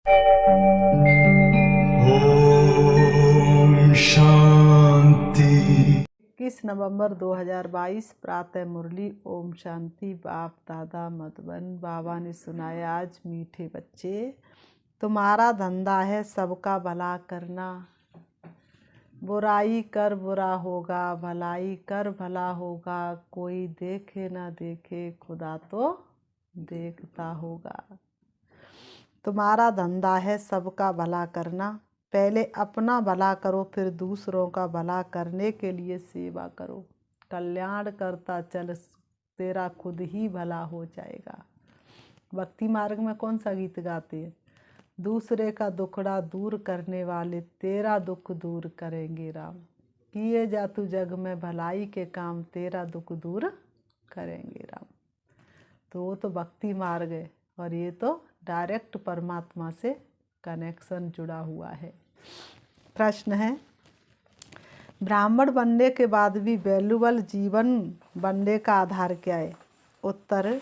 ओम शांति। 21 नवंबर 2022 प्रातः मुरली। ओम शांति। बाप दादा मधुबन बाबा ने सुनाया। आज मीठे बच्चे, तुम्हारा धंधा है सबका भला करना। बुराई कर बुरा होगा, भलाई कर भला होगा। कोई देखे ना देखे, खुदा तो देखता होगा। तुम्हारा धंधा है सबका भला करना। पहले अपना भला करो, फिर दूसरों का भला करने के लिए सेवा करो। कल्याण करता चल, तेरा खुद ही भला हो जाएगा। भक्ति मार्ग में कौन सा गीत गाते हैं? दूसरे का दुखड़ा दूर करने वाले तेरा दुख दूर करेंगे राम। किए जा तू जग में भलाई के काम, तेरा दुख दूर करेंगे राम। तो वो तो भक्ति मार्ग है, और ये तो डायरेक्ट परमात्मा से कनेक्शन जुड़ा हुआ है। प्रश्न है, ब्राह्मण बनने के बाद भी वैल्यूबल जीवन बनने का आधार क्या है? उत्तर,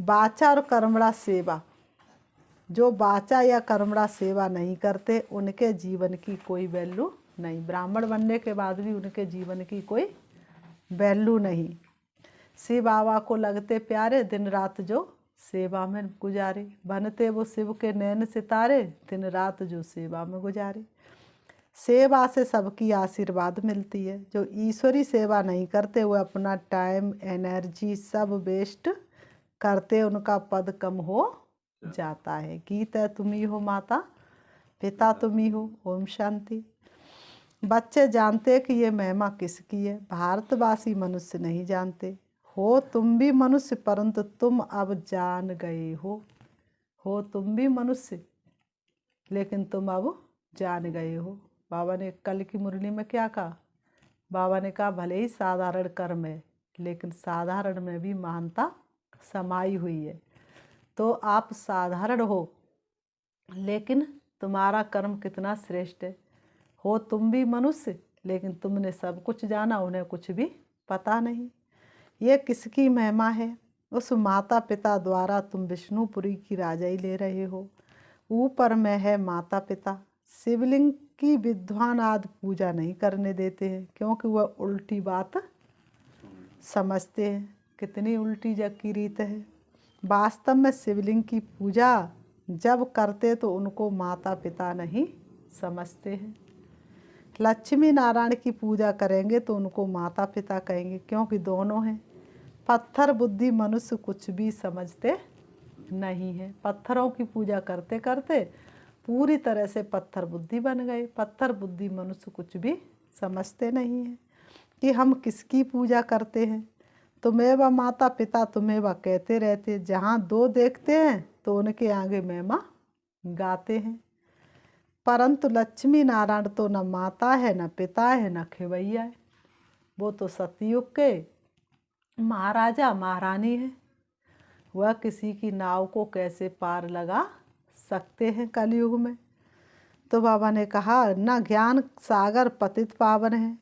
वाचा और कर्मणा सेवा। जो वाचा या कर्मणा सेवा नहीं करते उनके जीवन की कोई वैल्यू नहीं। ब्राह्मण बनने के बाद भी उनके जीवन की कोई वैल्यू नहीं। शिव बाबा को लगते प्यारे, दिन रात जो सेवा में गुजारे। बनते वो शिव के नैन सितारे, दिन रात जो सेवा में गुजारे। सेवा से सबकी आशीर्वाद मिलती है। जो ईश्वरी सेवा नहीं करते वो अपना टाइम एनर्जी सब वेस्ट करते, उनका पद कम हो जाता है। गीत है तुम ही हो माता, पिता तुम ही हो। ओम शांति। बच्चे जानते कि ये महिमा किसकी है? भारतवासी मनुष्य नहीं जानते। हो तुम भी मनुष्य, परंतु तुम अब जान गए हो तुम भी मनुष्य, लेकिन तुम अब जान गए हो। बाबा ने कल की मुरली में क्या कहा? बाबा ने कहा भले ही साधारण कर्म है, लेकिन साधारण में भी महानता समाई हुई है। तो आप साधारण हो, लेकिन तुम्हारा कर्म कितना श्रेष्ठ है। हो तुम भी मनुष्य, लेकिन तुमने सब कुछ जाना, उन्हें कुछ भी पता नहीं। ये किसकी महिमा है? उस माता पिता द्वारा तुम विष्णुपुरी की राजाई ले रहे हो। ऊपर में है माता पिता। शिवलिंग की विद्वान आदि पूजा नहीं करने देते हैं, क्योंकि वह उल्टी बात समझते हैं। कितनी उल्टी जग की रीत है। वास्तव में शिवलिंग की पूजा जब करते तो उनको माता पिता नहीं समझते हैं। लक्ष्मी नारायण की पूजा करेंगे तो उनको माता पिता कहेंगे, क्योंकि दोनों हैं। पत्थर बुद्धि मनुष्य कुछ भी समझते नहीं है। पत्थरों की पूजा करते करते पूरी तरह से पत्थर बुद्धि बन गए। पत्थर बुद्धि मनुष्य कुछ भी समझते नहीं है कि हम किसकी पूजा करते हैं। तुम्हें व माता पिता तुम्हें व कहते रहते, जहाँ दो देखते हैं तो उनके आगे महिमा गाते हैं। परंतु लक्ष्मी नारायण तो न माता है, न पिता है, न खेवैया है। वो तो सतयुग के महाराजा महारानी है। वह किसी की नाव को कैसे पार लगा सकते हैं कलयुग में? तो बाबा ने कहा, न ज्ञान सागर पतित पावन है।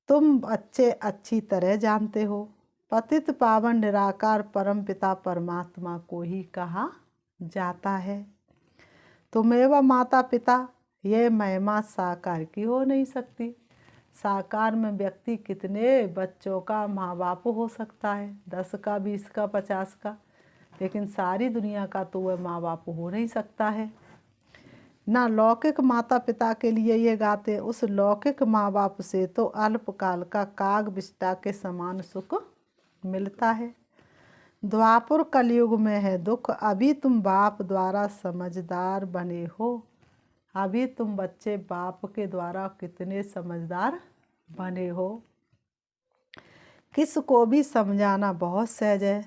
तुम अच्छी तरह जानते हो, पतित पावन निराकार परम पिता परमात्मा को ही कहा जाता है। तुम्हें व माता पिता, ये महिमा साकार की हो नहीं सकती। साकार में व्यक्ति कितने बच्चों का माँ बाप हो सकता है, 10 का, 20 का, 50 का, लेकिन सारी दुनिया का तो वह माँ बाप हो नहीं सकता है। ना लौकिक माता पिता के लिए ये गाते, उस लौकिक माँ बाप से तो अल्पकाल का काग बिष्टा के समान सुख मिलता है। द्वापर कलयुग में है दुख, अभी तुम बाप द्वारा समझदार बने हो। अभी तुम बच्चे बाप के द्वारा कितने समझदार बने हो। किसको भी समझाना बहुत सहज है।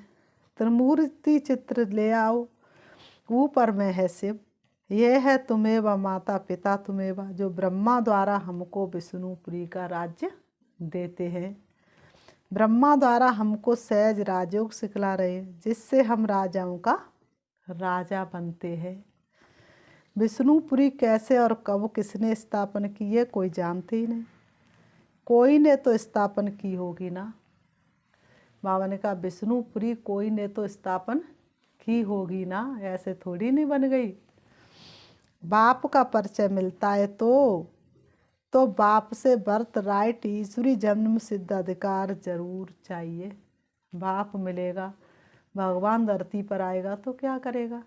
त्रिमूर्ति चित्र ले आओ, ऊपर में है शिव, यह है तुम्हें व माता पिता तुम्हें व, जो ब्रह्मा द्वारा हमको विष्णुपुरी का राज्य देते हैं। ब्रह्मा द्वारा हमको सहज राजयोग सिखला रहे, जिससे हम राजाओं का राजा बनते हैं। विष्णुपुरी कैसे और कब किसने स्थापन की है कोई जानते ही नहीं। कोई ने तो स्थापन की होगी ना। बाबा ने कहा विष्णुपुरी कोई ने तो स्थापन की होगी ना, ऐसे थोड़ी नहीं बन गई। बाप का परिचय मिलता है तो बाप से बर्थ राइट ईश्वरी जन्म सिद्ध अधिकार जरूर चाहिए। बाप मिलेगा, भगवान धरती पर आएगा तो क्या करेगा?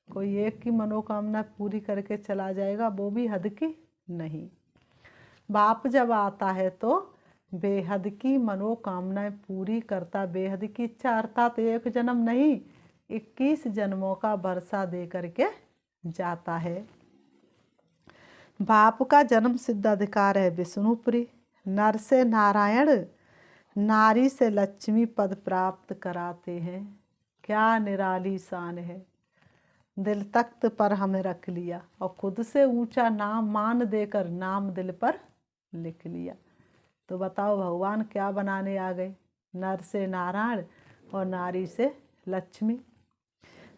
कोई एक की मनोकामना पूरी करके चला जाएगा, वो भी हद की नहीं। बाप जब आता है तो बेहद की मनोकामनाएं पूरी करता, बेहद की इच्छा अर्थात एक जन्म नहीं 21 जन्मों का वर्षा दे करके जाता है। बाप का जन्म सिद्ध अधिकार है विष्णुपुरी। नर से नारायण, नारी से लक्ष्मी पद प्राप्त कराते हैं। क्या निराली शान है। दिल तख्त पर हमें रख लिया और खुद से ऊंचा नाम मान देकर नाम दिल पर लिख लिया। तो बताओ भगवान क्या बनाने आ गए? नर से नारायण और नारी से लक्ष्मी।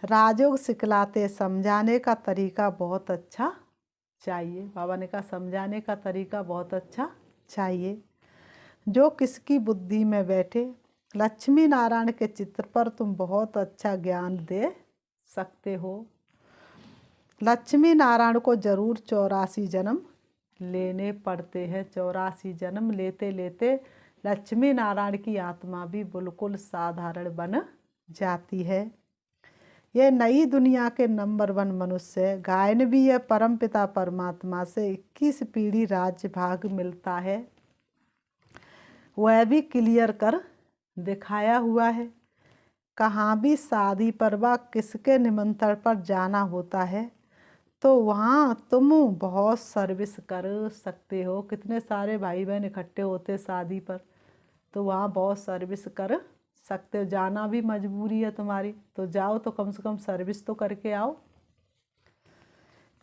राजयोग सिखलाते, समझाने का तरीका बहुत अच्छा चाहिए। बाबा ने कहा समझाने का तरीका बहुत अच्छा चाहिए। जो किसकी बुद्धि में बैठे, लक्ष्मी नारायण के चित्र पर तुम बहुत अच्छा ज्ञान दे सकते हो। लक्ष्मी नारायण को जरूर 84 जन्म लेने पड़ते हैं। 84 जन्म लेते लेते लक्ष्मी नारायण की आत्मा भी बिल्कुल साधारण बन जाती है। ये नई दुनिया के नंबर 1 मनुष्य है। गायन भी है परमपिता परमात्मा से 21 पीढ़ी राज्य भाग मिलता है, वह भी क्लियर कर दिखाया हुआ है। कहाँ भी शादी पर व किसके निमंत्रण पर जाना होता है तो वहाँ तुम बहुत सर्विस कर सकते हो। कितने सारे भाई बहन इकट्ठे होते शादी पर, तो वहाँ बहुत सर्विस कर सकते हो। जाना भी मजबूरी है तुम्हारी तो जाओ, तो कम से कम सर्विस तो करके आओ।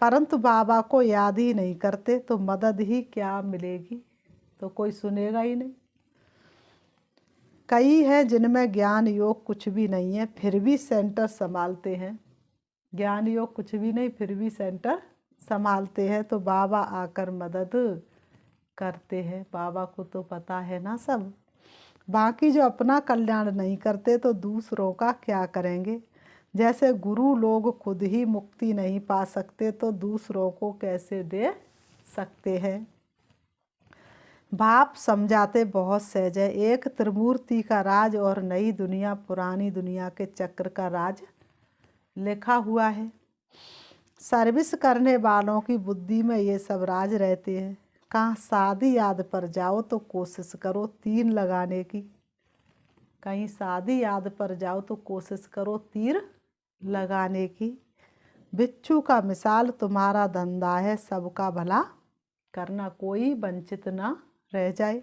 परंतु बाबा को याद ही नहीं करते तो मदद ही क्या मिलेगी, तो कोई सुनेगा ही नहीं। कई हैं जिनमें ज्ञान योग कुछ भी नहीं है फिर भी सेंटर संभालते हैं। ज्ञान योग कुछ भी नहीं फिर भी सेंटर संभालते हैं, तो बाबा आकर मदद करते हैं। बाबा को तो पता है ना सब। बाकी जो अपना कल्याण नहीं करते तो दूसरों का क्या करेंगे। जैसे गुरु लोग खुद ही मुक्ति नहीं पा सकते तो दूसरों को कैसे दे सकते हैं। बाप समझाते बहुत सहज है। एक त्रिमूर्ति का राज और नई दुनिया पुरानी दुनिया के चक्र का राज लिखा हुआ है। सर्विस करने वालों की बुद्धि में ये सब राज रहते हैं। कहाँ शादी याद पर जाओ तो कोशिश करो 3 लगाने की। कहीं शादी याद पर जाओ तो कोशिश करो तीर लगाने की। बिच्छू का मिसाल तुम्हारा धंधा है सबका भला करना, कोई वंचित ना रह जाए।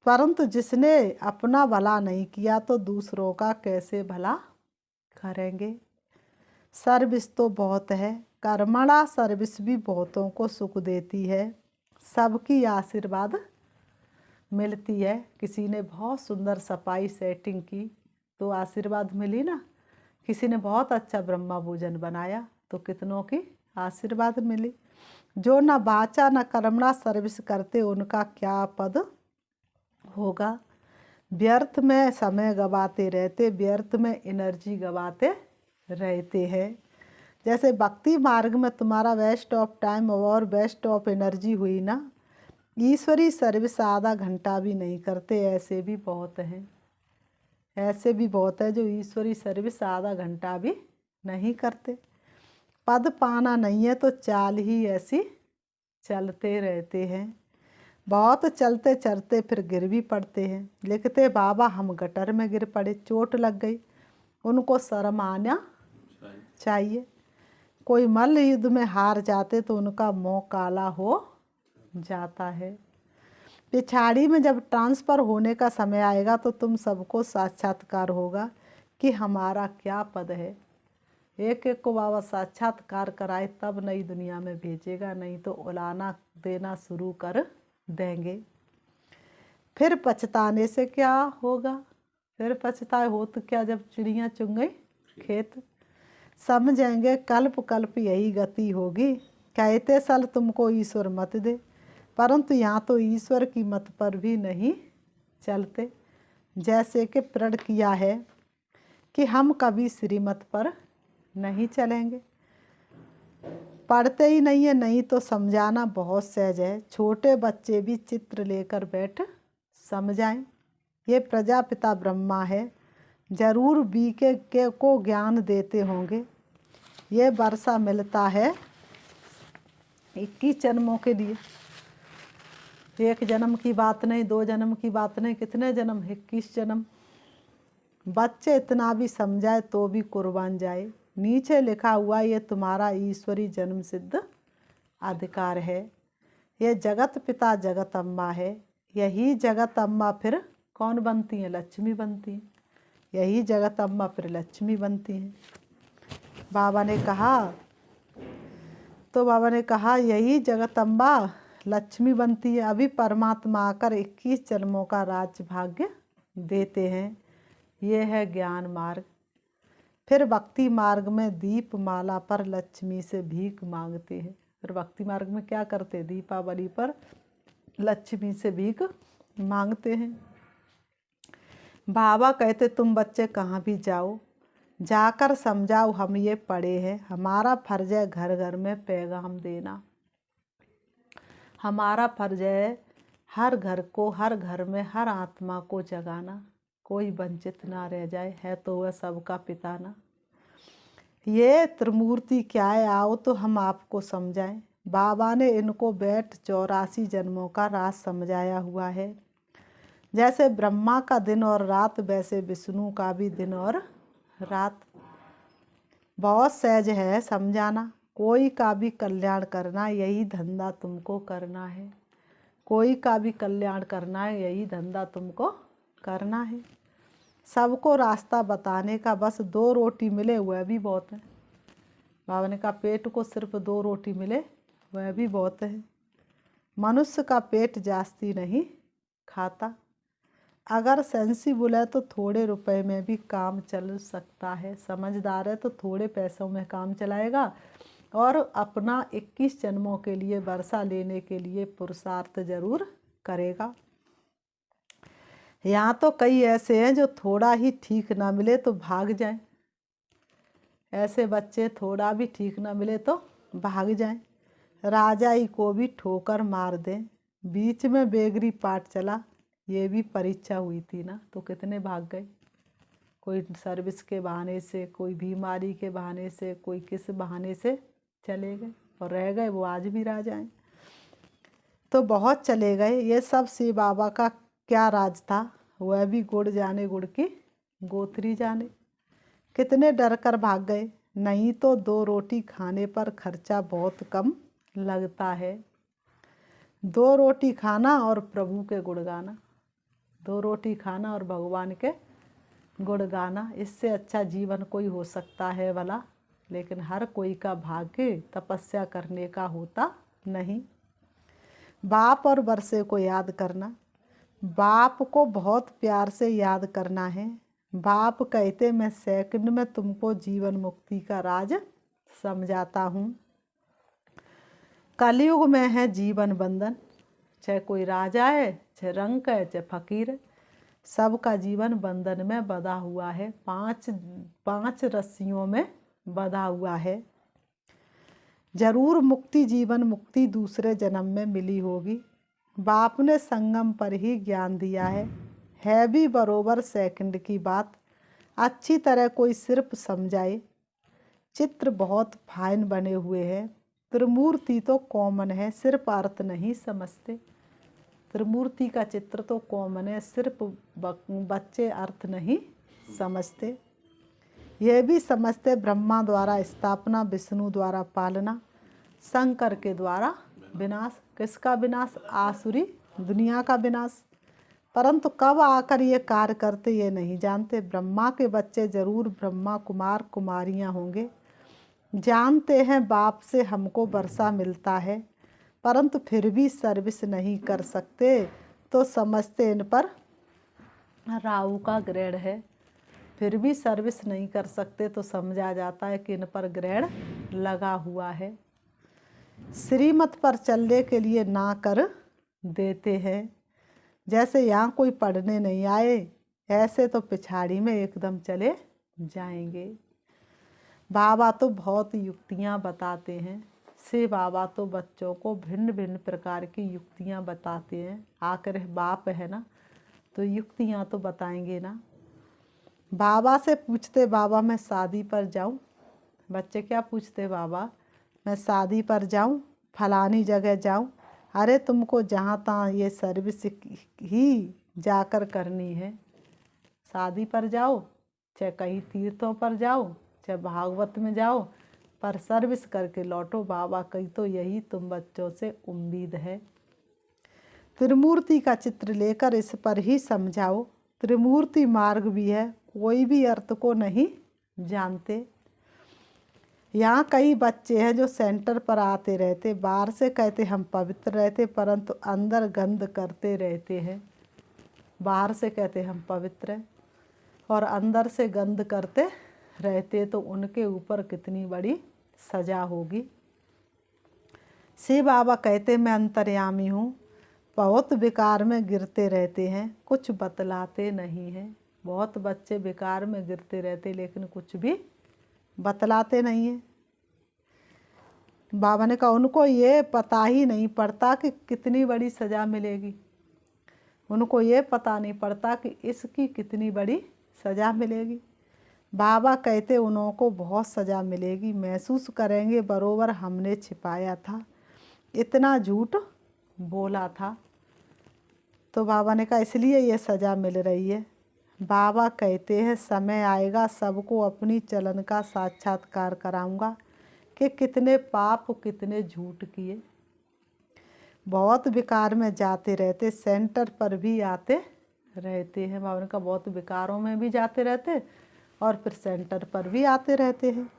परंतु जिसने अपना भला नहीं किया तो दूसरों का कैसे भला करेंगे। सर्विस तो बहुत है, कर्मणा सर्विस भी बहुतों को सुख देती है। सबकी आशीर्वाद मिलती है। किसी ने बहुत सुंदर सफाई सेटिंग की तो आशीर्वाद मिली ना। किसी ने बहुत अच्छा ब्रह्मा भोजन बनाया तो कितनों की आशीर्वाद मिली। जो न वाचा न कर्मणा सर्विस करते उनका क्या पद होगा। व्यर्थ में समय गवाते रहते, व्यर्थ में एनर्जी गवाते रहते हैं। जैसे भक्ति मार्ग में तुम्हारा वेस्ट ऑफ टाइम और वेस्ट ऑफ एनर्जी हुई ना। ईश्वरी सर्विस आधा घंटा भी नहीं करते, ऐसे भी बहुत हैं। ऐसे भी बहुत है जो ईश्वरी सर्विस आधा घंटा भी नहीं करते। पद पाना नहीं है तो चाल ही ऐसी चलते रहते हैं। बहुत चलते चलते फिर गिर भी पड़ते हैं। लिखते बाबा हम गटर में गिर पड़े, चोट लग गई। उनको शर्म आना चाहिए। कोई मल्ल युद्ध में हार जाते तो उनका मुँह काला हो जाता है। पिछाड़ी में जब ट्रांसफ़र होने का समय आएगा तो तुम सबको साक्षात्कार होगा कि हमारा क्या पद है। एक एक को बाबा साक्षात्कार कराए तब नई दुनिया में भेजेगा, नहीं तो उलाना देना शुरू कर देंगे। फिर पछताने से क्या होगा। फिर पछताए हो तो क्या, जब चिड़ियाँ चुग गई खेत। समझेंगे कल्प कल्प यही गति होगी। कहते सल तुमको ईश्वर मत दे, परंतु यहाँ तो ईश्वर की मत पर भी नहीं चलते। जैसे कि प्रण किया है कि हम कभी श्रीमत पर नहीं चलेंगे। पढ़ते ही नहीं है, नहीं तो समझाना बहुत सहज है। छोटे बच्चे भी चित्र लेकर बैठ समझाएं। ये प्रजापिता ब्रह्मा है, जरूर बीके के को ज्ञान देते होंगे। ये वर्षा मिलता है 21 जन्मों के लिए। एक जन्म की बात नहीं, 2 जन्म की बात नहीं, कितने जन्म? 21 जन्म। बच्चे इतना भी समझाए तो भी कुर्बान जाए। नीचे लिखा हुआ ये तुम्हारा ईश्वरी जन्म सिद्ध अधिकार है। ये जगत पिता जगत अम्मा है। यही जगत अम्मा फिर कौन बनती हैं? लक्ष्मी बनती हैं। यही जगत अम्मा फिर लक्ष्मी बनती हैं। बाबा ने कहा यही जगत अम्बा लक्ष्मी बनती है। अभी परमात्मा आकर 21 जन्मों का राज्य भाग्य देते हैं। ये है ज्ञान मार्ग। फिर भक्ति मार्ग में दीप माला पर लक्ष्मी से भीख मांगते हैं। फिर भक्ति मार्ग में क्या करते? दीपावली पर लक्ष्मी से भीख मांगते हैं। बाबा कहते तुम बच्चे कहाँ भी जाओ, जाकर समझाओ हम ये पढ़े हैं। हमारा फर्ज है घर घर में पैगाम देना। हमारा फर्ज है हर घर को, हर घर में हर आत्मा को जगाना, कोई वंचित ना रह जाए। है तो वह सबका पिता ना। ये त्रिमूर्ति क्या है, आओ तो हम आपको समझाएं। बाबा ने इनको बैठ 84 जन्मों का राज समझाया हुआ है। जैसे ब्रह्मा का दिन और रात, वैसे विष्णु का भी दिन और रात। बहुत सहज है समझाना। कोई का भी कल्याण करना, यही धंधा तुमको करना है। कोई का भी कल्याण करना है, यही धंधा तुमको करना है। सबको रास्ता बताने का, बस 2 रोटी मिले वह भी बहुत है। बाबा ने कहा पेट को सिर्फ 2 रोटी मिले वह भी बहुत है। मनुष्य का पेट जास्ती नहीं खाता। अगर सेंसिबल है तो थोड़े रुपए में भी काम चल सकता है। समझदार है तो थोड़े पैसों में काम चलाएगा और अपना 21 जन्मों के लिए वर्षा लेने के लिए पुरुषार्थ जरूर करेगा। यहाँ तो कई ऐसे हैं जो थोड़ा ही ठीक ना मिले तो भाग जाएं। ऐसे बच्चे थोड़ा भी ठीक ना मिले तो भाग जाएं। राजाई को भी ठोकर मार दें। बीच में बेगरी पाठ चला, ये भी परीक्षा हुई थी ना, तो कितने भाग गए। कोई सर्विस के बहाने से, कोई बीमारी के बहाने से, कोई किस बहाने से चले गए और रह गए। वो आज भी राजा हैं। तो बहुत चले गए। ये सब शिव बाबा का क्या राज था, वह भी गुड़ जाने गुड़ की गोत्री जाने। कितने डर कर भाग गए। नहीं तो 2 रोटी खाने पर खर्चा बहुत कम लगता है। 2 रोटी खाना और प्रभु के गुण गाना। 2 रोटी खाना और भगवान के गुण गाना, इससे अच्छा जीवन कोई हो सकता है भला? लेकिन हर कोई का भाग्य तपस्या करने का होता नहीं। बाप और वर्षे को याद करना। बाप को बहुत प्यार से याद करना है। बाप कहते मैं सेकंड में तुमको जीवन मुक्ति का राज समझाता हूँ। कलयुग में है जीवन बंधन। चाहे कोई राजा है, चाहे रंक है, चाहे फकीर है, सबका जीवन बंधन में बंधा हुआ है। 5 रस्सियों में बंधा हुआ है। जरूर मुक्ति, जीवन मुक्ति दूसरे जन्म में मिली होगी। बाप ने संगम पर ही ज्ञान दिया है भी बरोबर सेकंड की बात। अच्छी तरह कोई सिर्फ समझाए। चित्र बहुत फाइन बने हुए हैं। त्रिमूर्ति तो कॉमन है, सिर्फ अर्थ नहीं समझते। त्रिमूर्ति का चित्र तो कॉमन है, सिर्फ बच्चे अर्थ नहीं समझते। यह भी समझते ब्रह्मा द्वारा स्थापना, विष्णु द्वारा पालना, शंकर के द्वारा विनाश। किसका विनाश? आसुरी दुनिया का विनाश। परंतु कब आकर ये कार्य करते ये नहीं जानते। ब्रह्मा के बच्चे जरूर ब्रह्मा कुमार कुमारियां होंगे। जानते हैं बाप से हमको वर्षा मिलता है, परंतु फिर भी सर्विस नहीं कर सकते तो समझते इन पर राहु का ग्रहण है। फिर भी सर्विस नहीं कर सकते तो समझा जाता है कि इन पर ग्रहण लगा हुआ है। श्रीमत पर चलने के लिए ना कर देते हैं। जैसे यहाँ कोई पढ़ने नहीं आए, ऐसे तो पिछाड़ी में एकदम चले जाएंगे। बाबा तो बहुत युक्तियाँ बताते हैं। से बाबा तो बच्चों को भिन्न भिन्न प्रकार की युक्तियाँ बताते हैं। आखिर बाप है ना, तो युक्तियाँ तो बताएंगे ना। बाबा से पूछते, बाबा मैं शादी पर जाऊं? बच्चे क्या पूछते, बाबा मैं शादी पर जाऊं, फलानी जगह जाऊं? अरे तुमको जहाँ तहाँ ये सर्विस ही जाकर करनी है। शादी पर जाओ, चाहे कहीं तीर्थों पर जाओ, चाहे भागवत में जाओ, पर सर्विस करके लौटो। बाबा कही तो यही तुम बच्चों से उम्मीद है। त्रिमूर्ति का चित्र लेकर इस पर ही समझाओ। त्रिमूर्ति मार्ग भी है, कोई भी अर्थ को नहीं जानते। यहाँ कई बच्चे हैं जो सेंटर पर आते रहते, बाहर से कहते हम पवित्र रहते, परंतु अंदर गंद करते रहते हैं। बाहर से कहते हम पवित्र हैं और अंदर से गंद करते रहते, तो उनके ऊपर कितनी बड़ी सजा होगी। शिव बाबा कहते मैं अंतर्यामी हूँ, बहुत विकार में गिरते रहते हैं, कुछ बतलाते नहीं हैं। बहुत बच्चे विकार में गिरते रहते लेकिन कुछ भी बतलाते नहीं हैं। बाबा ने कहा उनको ये पता ही नहीं पड़ता कि कितनी बड़ी सज़ा मिलेगी। उनको ये पता नहीं पड़ता कि इसकी कितनी बड़ी सज़ा मिलेगी। बाबा कहते उनको बहुत सज़ा मिलेगी, महसूस करेंगे बरोबर हमने छिपाया था, इतना झूठ बोला था। तो बाबा ने कहा इसलिए ये सज़ा मिल रही है। बाबा कहते हैं समय आएगा सबको अपनी चलन का साक्षात्कार कराऊंगा कि कितने पाप कितने झूठ किए। बहुत विकार में जाते रहते, सेंटर पर भी आते रहते हैं। बाबा ने कहा बहुत विकारों में भी जाते रहते और फिर सेंटर पर भी आते रहते हैं।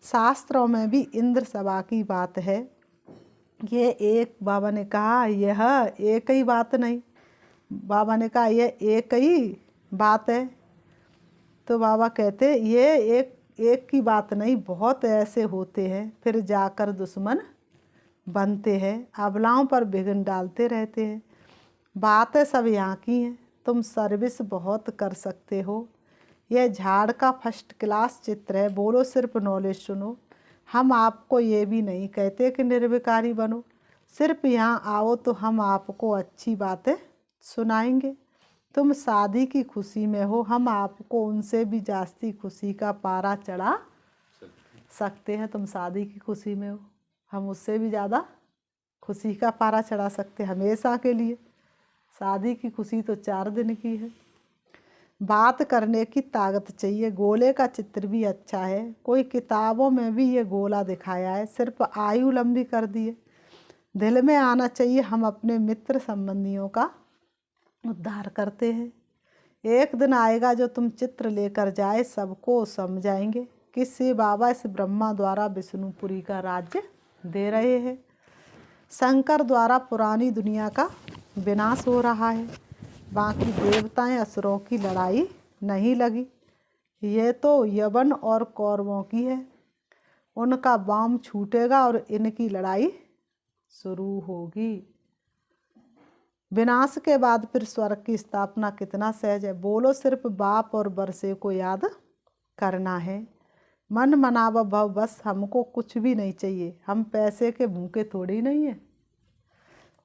शास्त्रों में भी इंद्र सभा की बात है। ये एक, बाबा ने कहा यह एक ही बात नहीं, बाबा ने कहा यह एक ही बात है। तो बाबा कहते ये एक की बात नहीं, बहुत ऐसे होते हैं, फिर जाकर दुश्मन बनते हैं, अबलाओं पर विघ्न डालते रहते हैं। बातें सब यहाँ की हैं, तुम सर्विस बहुत कर सकते हो। यह झाड़ का फर्स्ट क्लास चित्र है, बोलो सिर्फ नॉलेज सुनो। हम आपको ये भी नहीं कहते कि निर्विकारी बनो, सिर्फ यहाँ आओ तो हम आपको अच्छी बातें सुनाएंगे। तुम शादी की खुशी में हो, हम आपको उनसे भी जास्ती खुशी का पारा चढ़ा सकते हैं। तुम शादी की खुशी में हो, हम उससे भी ज़्यादा खुशी का पारा चढ़ा सकते हैं हमेशा के लिए। शादी की खुशी तो 4 दिन की है। बात करने की ताकत चाहिए। गोले का चित्र भी अच्छा है, कोई किताबों में भी ये गोला दिखाया है, सिर्फ आयु लंबी कर दिए। दिल में आना चाहिए हम अपने मित्र संबंधियों का उद्धार करते हैं। एक दिन आएगा जो तुम चित्र लेकर जाए सबको समझाएंगे कि शिव बाबा इस ब्रह्मा द्वारा विष्णुपुरी का राज्य दे रहे हैं। शंकर द्वारा पुरानी दुनिया का विनाश हो रहा है, बाकी देवताएं असुरों की लड़ाई नहीं लगी। ये तो यवन और कौरवों की है, उनका बाम छूटेगा और इनकी लड़ाई शुरू होगी। विनाश के बाद फिर स्वर्ग की स्थापना कितना सहज है। बोलो सिर्फ बाप और बरसे को याद करना है। मन मनावा भव, बस हमको कुछ भी नहीं चाहिए। हम पैसे के भूखे थोड़ी नहीं है।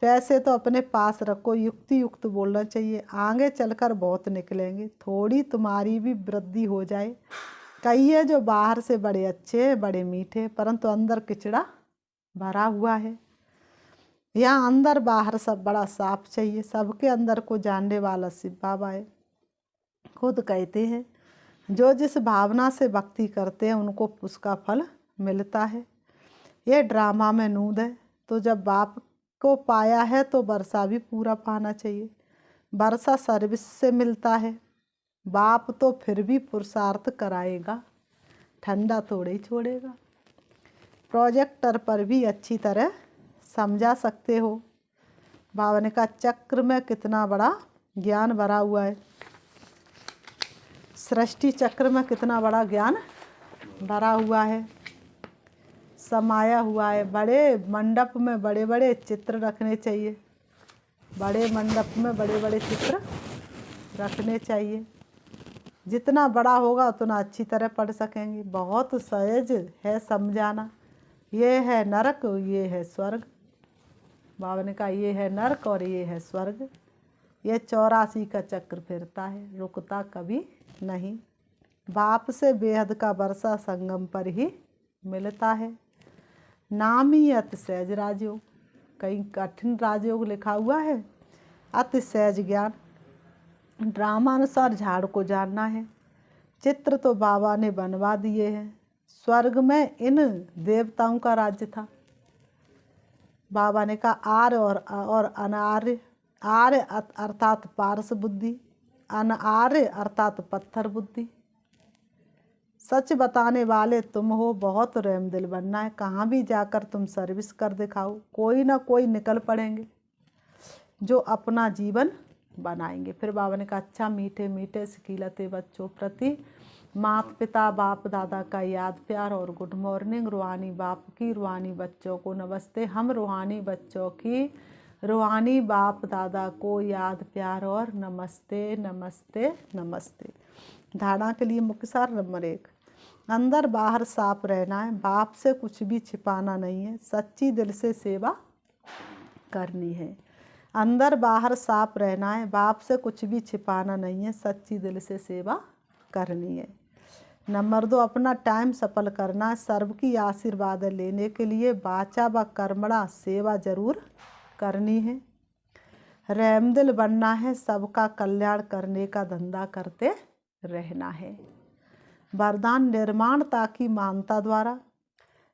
पैसे तो अपने पास रखो, युक्ति युक्त बोलना चाहिए, आगे चलकर बहुत निकलेंगे। थोड़ी तुम्हारी भी वृद्धि हो जाए। कई है जो बाहर से बड़े अच्छे बड़े मीठे, परंतु अंदर किचड़ा भरा हुआ है। यहाँ अंदर बाहर सब बड़ा साफ चाहिए। सबके अंदर को जानने वाला शिव बाबा है। खुद कहते हैं जो जिस भावना से भक्ति करते हैं उनको उसका फल मिलता है। ये ड्रामा में नूद है, तो जब बाप को पाया है तो वर्षा भी पूरा पाना चाहिए। वर्षा सर्विस से मिलता है, बाप तो फिर भी पुरुषार्थ कराएगा, ठंडा थोड़े ही छोड़ेगा। प्रोजेक्टर पर भी अच्छी तरह समझा सकते हो। बाबा ने कहा चक्र में कितना बड़ा ज्ञान भरा हुआ है, सृष्टि चक्र में कितना बड़ा ज्ञान भरा हुआ है, समाया हुआ है। बड़े मंडप में बड़े बड़े चित्र रखने चाहिए, बड़े मंडप में बड़े बड़े चित्र रखने चाहिए। जितना बड़ा होगा उतना अच्छी तरह पढ़ सकेंगे। बहुत सहज है समझाना, ये है नरक, ये है स्वर्ग। बाबा ने कहा ये है नरक और ये है स्वर्ग। ये 84 का चक्र फिरता है, रुकता कभी नहीं। बाप से बेहद का वर्षा संगम पर ही मिलता है। नाम ही अति सहज राजयोग, कहीं कठिन राजयोग लिखा हुआ है। अति सहज ज्ञान, ड्रामानुसार झाड़ को जानना है। चित्र तो बाबा ने बनवा दिए हैं। स्वर्ग में इन देवताओं का राज्य था। बाबा ने कहा आर्य और अनार्य। आर्य अर्थात पारस बुद्धि, अनार्य अर्थात पत्थर बुद्धि। सच बताने वाले तुम हो, बहुत रहम दिल बनना है। कहाँ भी जाकर तुम सर्विस कर दिखाओ, कोई ना कोई निकल पड़ेंगे जो अपना जीवन बनाएंगे। फिर बाबा ने कहा अच्छा मीठे मीठे सिकीलते बच्चों प्रति माता पिता बाप दादा का याद प्यार और गुड मॉर्निंग। रूहानी बाप की रूहानी बच्चों को नमस्ते। हम रूहानी बच्चों की रूहानी बाप दादा को याद प्यार और नमस्ते नमस्ते नमस्ते। धारणा के लिए मुख्य सार नंबर 1, अंदर बाहर साफ रहना है। बाप से कुछ भी छिपाना नहीं है, सच्ची दिल से सेवा करनी है। अंदर बाहर साफ रहना है, बाप से कुछ भी छिपाना नहीं है, सच्ची दिल से सेवा करनी है। नंबर 2, अपना टाइम सफल करना है। सर्व की आशीर्वाद लेने के लिए वाचा व कर्मणा सेवा जरूर करनी है। रहमदिल बनना है, सबका कल्याण करने का धंधा करते रहना है। वरदान निर्माणता की मानता द्वारा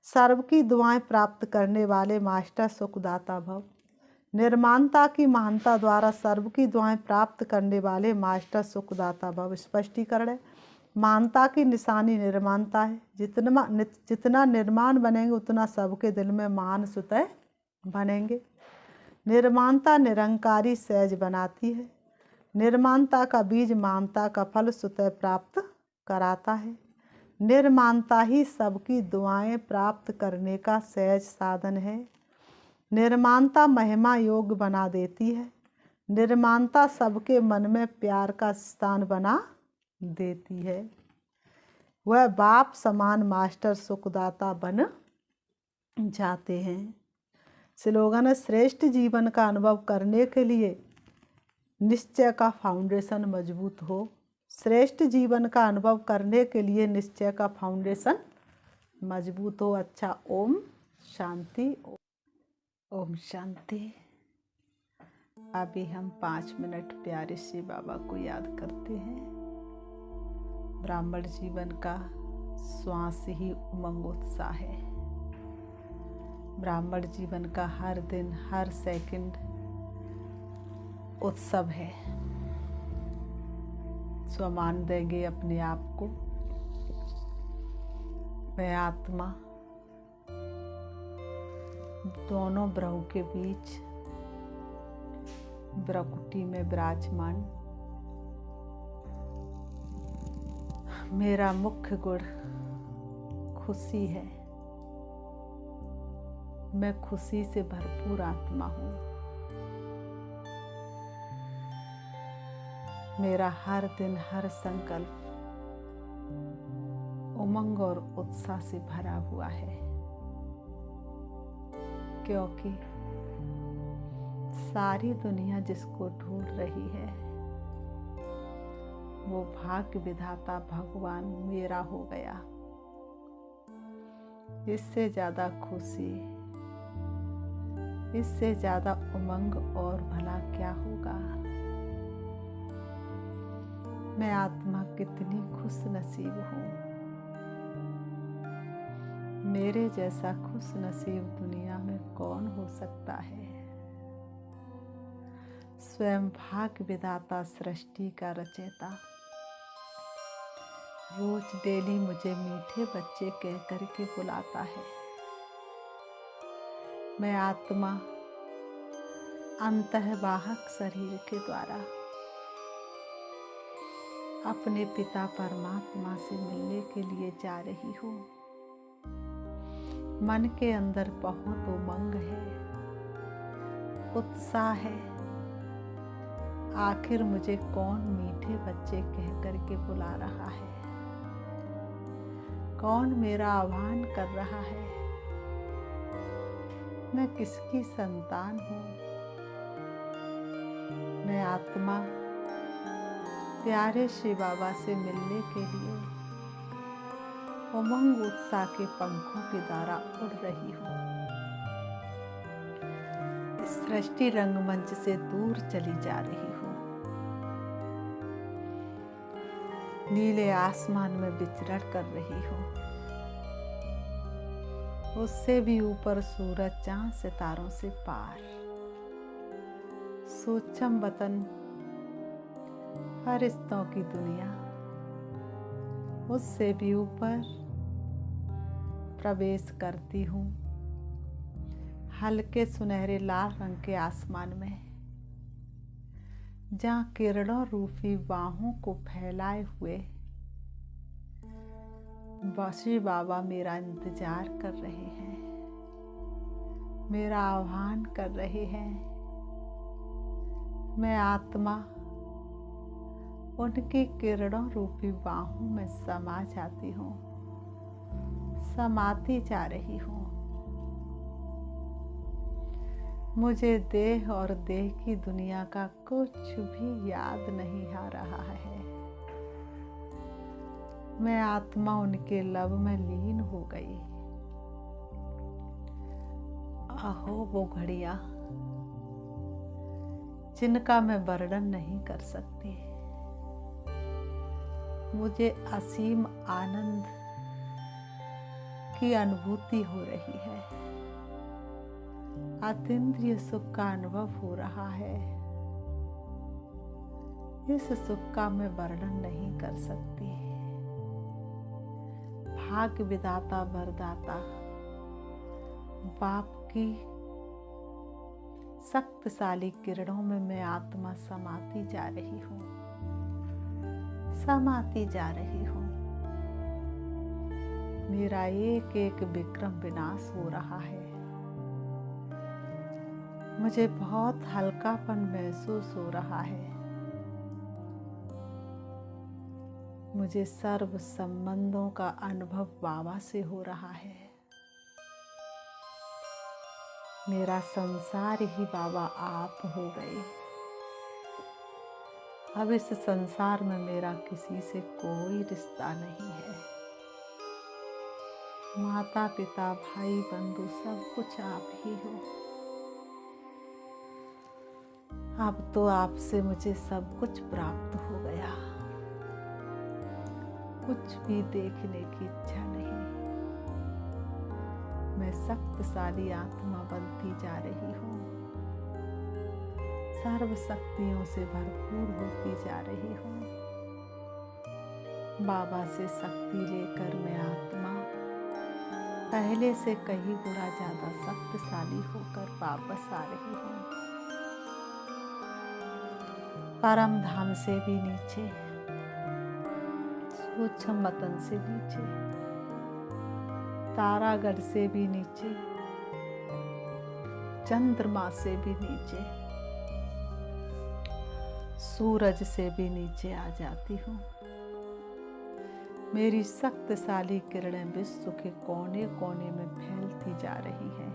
सर्व की दुआएं प्राप्त करने वाले मास्टर सुखदाता भव। निर्माणता की महानता द्वारा सर्व की दुआएं प्राप्त करने वाले मास्टर सुखदाता भव। स्पष्टीकरण है, मानता की निशानी निर्माणता है। जितना निर्माण बनेंगे उतना सबके दिल में मान सुतय बनेंगे। निर्माणता निरंकारी सहज बनाती है। निर्माणता का बीज मानता का फल सुतय प्राप्त कराता है। निर्माणता ही सबकी दुआएं प्राप्त करने का सहज साधन है। निर्माणता महिमा योग बना देती है। निर्माणता सबके मन में प्यार का स्थान बना देती है। वह बाप समान मास्टर सुखदाता बन जाते हैं। स्लोगन है, श्रेष्ठ जीवन का अनुभव करने के लिए निश्चय का फाउंडेशन मजबूत हो। श्रेष्ठ जीवन का अनुभव करने के लिए निश्चय का फाउंडेशन मजबूत हो। अच्छा, ओम शांति। ओम शांति। अभी हम 5 मिनट प्यारे से बाबा को याद करते हैं। ब्राह्मण जीवन का श्वास ही उमंग उत्साह है। ब्राह्मण जीवन का हर दिन हर सेकंड उत्सव है। स्वमान देंगे अपने आप को। मैं आत्मा दोनों ब्रह्म के बीच ब्रकुटी में विराजमान। मेरा मुख्य गुण खुशी है। मैं खुशी से भरपूर आत्मा हूँ। मेरा हर दिन हर संकल्प उमंग और उत्साह से भरा हुआ है, क्योंकि सारी दुनिया जिसको ढूंढ रही है वो भाग्य विधाता भगवान मेरा हो गया। इससे ज़्यादा खुशी, इससे ज़्यादा उमंग और भला क्या होगा। मैं आत्मा कितनी खुश नसीब हूँ। मेरे जैसा खुश नसीब दुनिया में कौन हो सकता है। स्वयं भाग्य विधाता सृष्टि का रचयिता रोज डेली मुझे मीठे बच्चे कह करके बुलाता है। मैं आत्मा अंतःवाहक शरीर के द्वारा अपने पिता परमात्मा से मिलने के लिए जा रही हूँ। मन के अंदर बहुत उमंग है, उत्साह है। आखिर मुझे कौन मीठे बच्चे कह करके बुला रहा है, कौन मेरा आह्वान कर रहा है। मैं किसकी संतान हूँ। मैं आत्मा प्यारे शिव बाबा से मिलने के लिए उमंग उत्साह के पंखों के द्वारा उड़ रही हूँ। इस सृष्टि रंगमंच से दूर चली जा रही हूँ। नीले आसमान में विचरण कर रही हूँ। उससे भी ऊपर सूरज चांद सितारों से पार, सूक्ष्म वतन फरिश्तों की दुनिया, उससे भी ऊपर प्रवेश करती हूँ हल्के सुनहरे लाल रंग के आसमान में, जहाँ किरणों रूपी बाहों को फैलाए हुए शिव बाबा मेरा इंतजार कर रहे हैं, मेरा आह्वान कर रहे हैं। मैं आत्मा उनकी किरणों रूपी बाहों में समा जाती हूँ, समाती जा रही हूँ। मुझे देह और देह की दुनिया का कुछ भी याद नहीं आ रहा है। मैं आत्मा उनके लब में लीन हो गई। आहो वो घड़ियां जिनका मैं वर्णन नहीं कर सकती। मुझे असीम आनंद की अनुभूति हो रही है, अतीन्द्रिय सुख का अनुभव हो रहा है। इस सुख का मैं वर्णन नहीं कर सकती। भाग्य विधाता वरदाता बाप की शक्तिशाली किरणों में मैं आत्मा समाती जा रही हूँ, समाती जा रही हूँ। मेरा एक एक विक्रम विनाश हो रहा है। मुझे बहुत हल्कापन महसूस हो रहा है। मुझे सर्व संबंधों का अनुभव बाबा से हो रहा है। मेरा संसार ही बाबा आप हो गए। अब इस संसार में मेरा किसी से कोई रिश्ता नहीं है। माता पिता भाई बंधु सब कुछ आप ही हो। अब तो आपसे मुझे सब कुछ प्राप्त हो गया। कुछ भी देखने की इच्छा नहीं। मैं शक्तिशाली आत्मा बनती जा रही हूँ, सर्व शक्तियों से भरपूर होती जा रही हूँ। बाबा से शक्ति लेकर मैं आत्मा पहले से कहीं गुना ज्यादा शक्तिशाली होकर वापस आ रही हूँ। परम धाम से भी नीचे, सूक्ष्म वतन से नीचे, तारागढ़ से भी नीचे, चंद्रमा से भी नीचे, सूरज से भी नीचे आ जाती हूँ। मेरी शक्तिशाली किरणें विश्व के कोने कोने में फैलती जा रही हैं।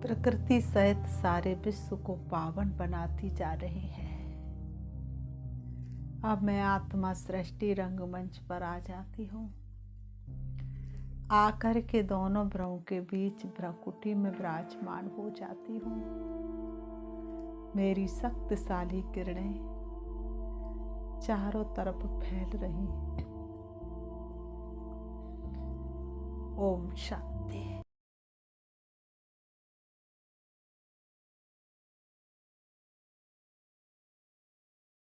प्रकृति सहित सारे विश्व को पावन बनाती जा रही है। अब मैं आत्मा सृष्टि रंगमंच पर आ जाती हूँ। आकर के दोनों भ्रमों के बीच भ्रकुटी में विराजमान हो जाती हूँ। मेरी शक्तिशाली किरणें चारों तरफ फैल रही। ओम शांति।